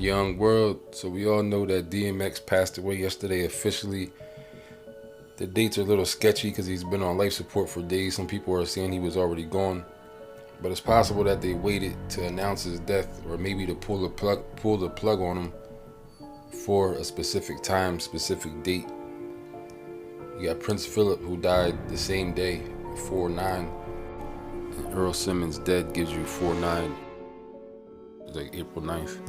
Young world. So we all know that DMX passed away yesterday officially. The dates are a little sketchy because he's been on life support for days. Some people are saying he was already gone, but it's possible that they waited to announce his death, or maybe to pull the plug on him for a specific time, specific date. You got Prince Philip, who died the same day, 4/9. And Earl Simmons dead gives you 4/9. It's like April 9th.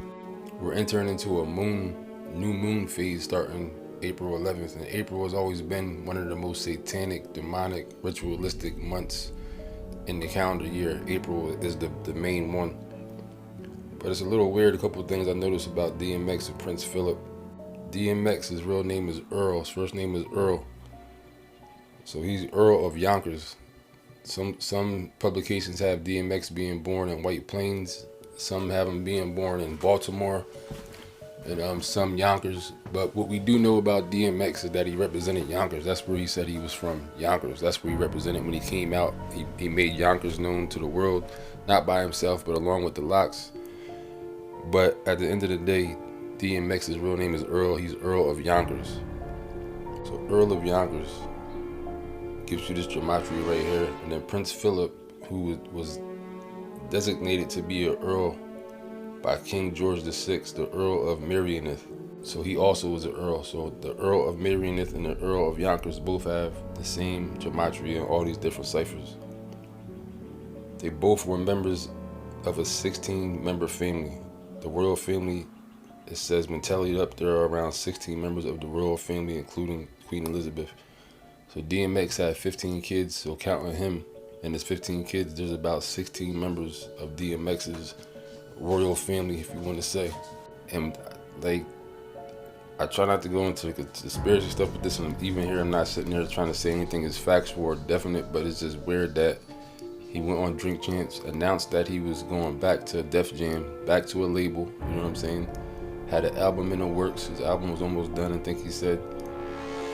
We're entering into a new moon phase starting April 11th. And April has always been one of the most satanic, demonic, ritualistic months in the calendar year. April is the main one. But it's a little weird, a couple of things I noticed about DMX and Prince Philip. DMX, his real name is Earl. His first name is Earl. So he's Earl of Yonkers. Some publications have DMX being born in White Plains. Some have him being born in Baltimore. And some Yonkers. But what we do know about DMX is that he represented Yonkers. That's where he said he was from, Yonkers. That's where he represented when he came out. He made Yonkers known to the world, not by himself, but along with the Locks. But at the end of the day, DMX's real name is Earl. He's Earl of Yonkers. So Earl of Yonkers gives you this gematria right here. And then Prince Philip, who was designated to be an Earl by King George VI, the Earl of Merioneth. So he also was an Earl. So the Earl of Merioneth and the Earl of Yonkers both have the same gematria and all these different ciphers. They both were members of a 16-member family. The royal family, it says when tallied up, there are around 16 members of the royal family, including Queen Elizabeth. So DMX had 15 kids, so counting him and his 15 kids, there's about 16 members of DMX's royal family, if you want to say. And like, I try not to go into the conspiracy stuff with this, and even here I'm not sitting there trying to say anything is factual or definite, but it's just weird that he went on Drink Champs, announced that he was going back to Def Jam, back to a label, you know what I'm saying? Had an album in the works, his album was almost done, I think he said,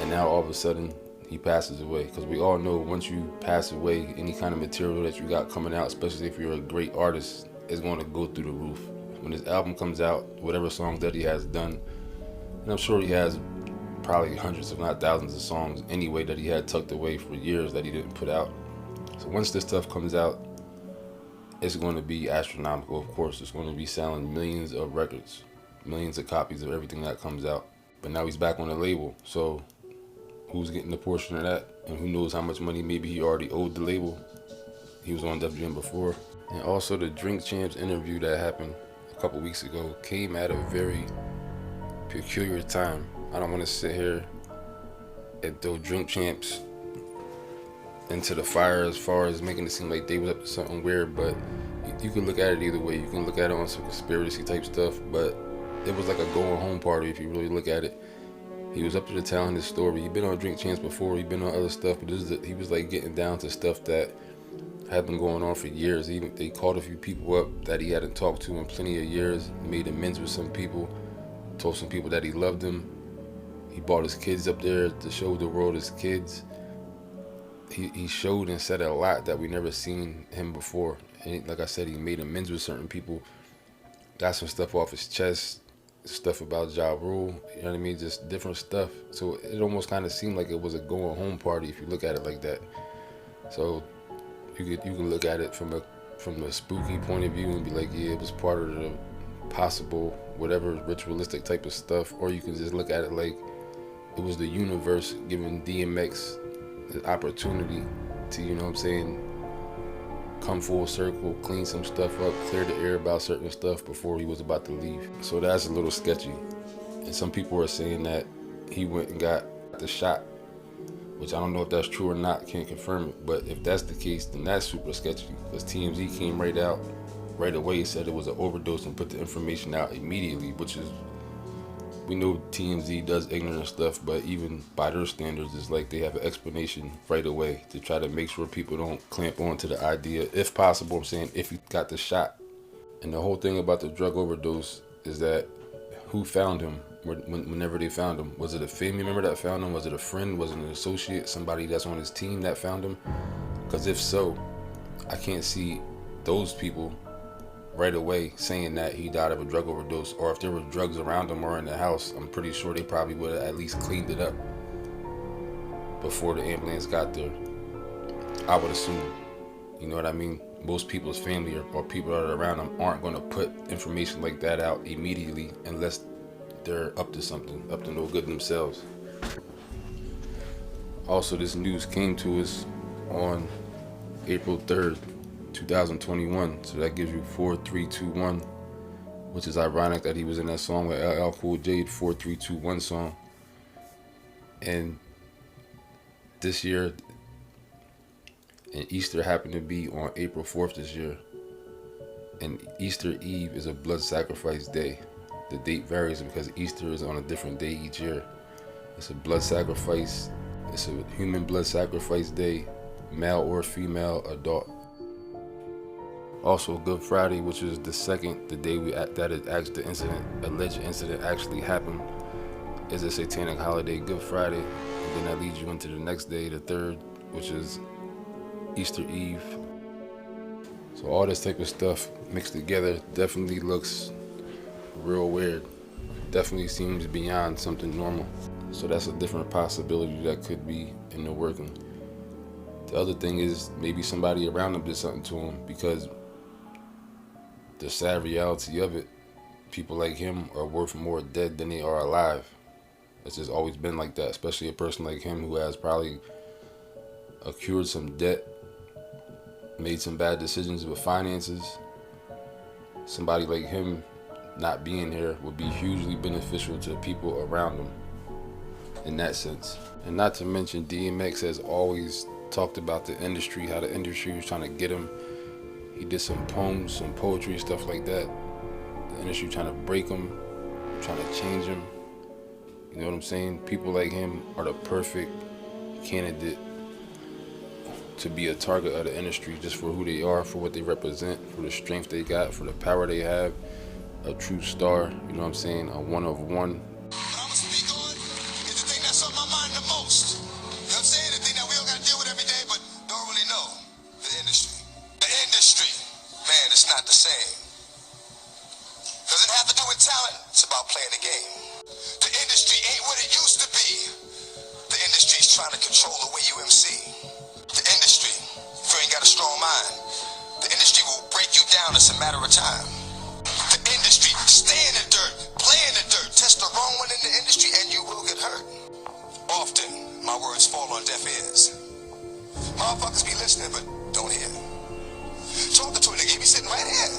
and now all of a sudden he passes away. Because we all know once you pass away, any kind of material that you got coming out, especially if you're a great artist, is going to go through the roof. When his album comes out, whatever songs that he has done, and I'm sure he has probably hundreds if not thousands of songs anyway that he had tucked away for years that he didn't put out. So once this stuff comes out, it's going to be astronomical, of course. It's going to be selling millions of records, millions of copies of everything that comes out. But now he's back on the label, so who's getting a portion of that? And who knows how much money maybe he already owed the label. He was on Def Jam before. And also the Drink Champs interview that happened a couple weeks ago came at a very peculiar time. I don't want to sit here and throw Drink Champs into the fire as far as making it seem like they was up to something weird, but you can look at it either way. You can look at it on some conspiracy type stuff, but it was like a going home party if you really look at it. He was up to telling his story. He'd been on Drink Champs before, he'd been on other stuff, but he was like getting down to stuff that had been going on for years. They called a few people up that he hadn't talked to in plenty of years, made amends with some people, told some people that he loved them. He brought his kids up there to show the world his kids. He showed and said a lot that we never seen him before. And like I said, he made amends with certain people, got some stuff off his chest, stuff about Ja Rule, you know what I mean? Just different stuff. So it almost kind of seemed like it was a going home party if you look at it like that. So you can look at it from the spooky point of view and be like, yeah, it was part of the possible whatever ritualistic type of stuff, or you can just look at it like it was the universe giving DMX the opportunity to, you know what I'm saying, come full circle, clean some stuff up, clear the air about certain stuff before he was about to leave. So that's a little sketchy. And some people are saying that he went and got the shot, which I don't know if that's true or not, can't confirm it. But if that's the case, then that's super sketchy, because TMZ came right out right away, said it was an overdose and put the information out immediately, which is, we know TMZ does ignorant stuff, but even by their standards, it's like they have an explanation right away to try to make sure people don't clamp on to the idea, if possible, I'm saying, if you got the shot. And the whole thing about the drug overdose is that who found him whenever they found him? Was it a family member that found him? Was it a friend? Was it an associate? Somebody that's on his team that found him? Because if so, I can't see those people right away saying that he died of a drug overdose, or if there were drugs around him or in the house, I'm pretty sure they probably would have at least cleaned it up before the ambulance got there. I would assume. You know what I mean? Most people's family or people that are around them aren't going to put information like that out immediately unless they're up to something, up to no good themselves. Also, this news came to us on April 3rd, 2021. So that gives you 4321, which is ironic that he was in that song with LL Cool J, 4321 song. And this year, and Easter happened to be on April 4th this year. And Easter Eve is a blood sacrifice day. The date varies because Easter is on a different day each year. It's a blood sacrifice. It's a human blood sacrifice day, male or female, adult. Also, Good Friday, which is the day the alleged incident actually happened, is a satanic holiday, Good Friday. And then that leads you into the next day, the 3rd, which is Easter Eve. So all this type of stuff mixed together definitely looks real weird. Definitely seems beyond something normal. So that's a different possibility that could be in the working. The other thing is maybe somebody around him did something to him, because the sad reality of it, people like him are worth more dead than they are alive. It's just always been like that, especially a person like him who has probably accrued some debt, made some bad decisions with finances. Somebody like him not being here would be hugely beneficial to the people around him in that sense. And not to mention, DMX has always talked about the industry, how the industry was trying to get him. He did some poems, some poetry, stuff like that. The industry trying to break him, trying to change him. You know what I'm saying? People like him are the perfect candidate to be a target of the industry, just for who they are, for what they represent, for the strength they got, for the power they have. A true star, you know what I'm saying? A one of one. What I'm gonna speak on is the thing that's on my mind the most. You know what I'm saying? The thing that we don't gotta deal with every day, but don't really know. The industry. The industry. Man, it's not the same. Doesn't have to do with talent. It's about playing the game. The industry ain't what it used to be. The industry's trying to control the way you MC. The industry, if you ain't got a strong mind, the industry will break you down. It's a matter of time. The industry, stay in the dirt, play in the dirt, test the wrong one in the industry and you will get hurt. Often, my words fall on deaf ears. Motherfuckers be listening but don't hear. Talking to a nigga, he be sitting right here.